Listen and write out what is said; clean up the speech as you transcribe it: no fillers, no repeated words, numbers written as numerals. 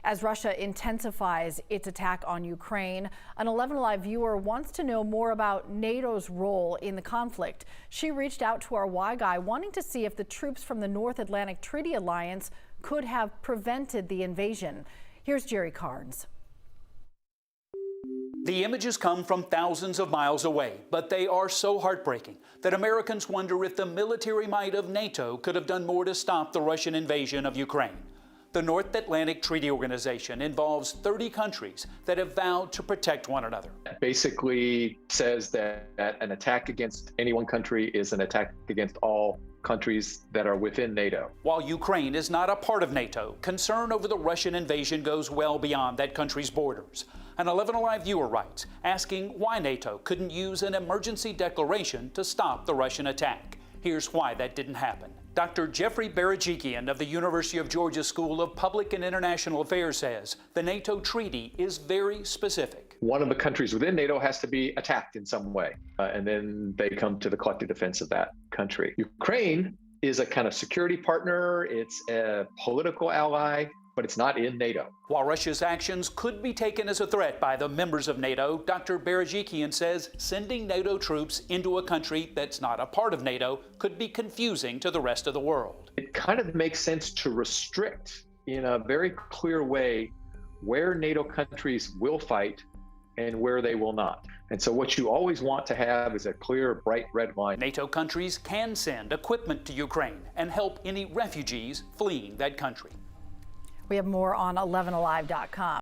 As Russia intensifies its attack on Ukraine, an 11 Alive viewer wants to know more about NATO's role in the conflict. She reached out to our Y Guy wanting to see if the troops from the North Atlantic Treaty Alliance could have prevented the invasion. Here's Jerry Carnes. The images come from thousands of miles away, but they are so heartbreaking that Americans wonder if the military might of NATO could have done more to stop the Russian invasion of Ukraine. The North Atlantic Treaty Organization involves 30 countries that have vowed to protect one another. It basically says that an attack against any one country is an attack against all countries that are within NATO. While Ukraine is not a part of NATO, concern over the Russian invasion goes well beyond that country's borders. An 11 Alive viewer writes, asking why NATO couldn't use an emergency declaration to stop the Russian attack. Here's why that didn't happen. Dr. Jeffrey Barajikian of the University of Georgia School of Public and International Affairs says the NATO treaty is very specific. One of the countries within NATO has to be attacked in some way, and then they come to the collective defense of that country. Ukraine is a kind of security partner, it's a political ally, but it's not in NATO. While Russia's actions could be taken as a threat by the members of NATO, Dr. Barajikian says sending NATO troops into a country that's not a part of NATO could be confusing to the rest of the world. It kind of makes sense to restrict in a very clear way where NATO countries will fight and where they will not. And so what you always want to have is a clear, bright red line. NATO countries can send equipment to Ukraine and help any refugees fleeing that country. We have more on 11alive.com.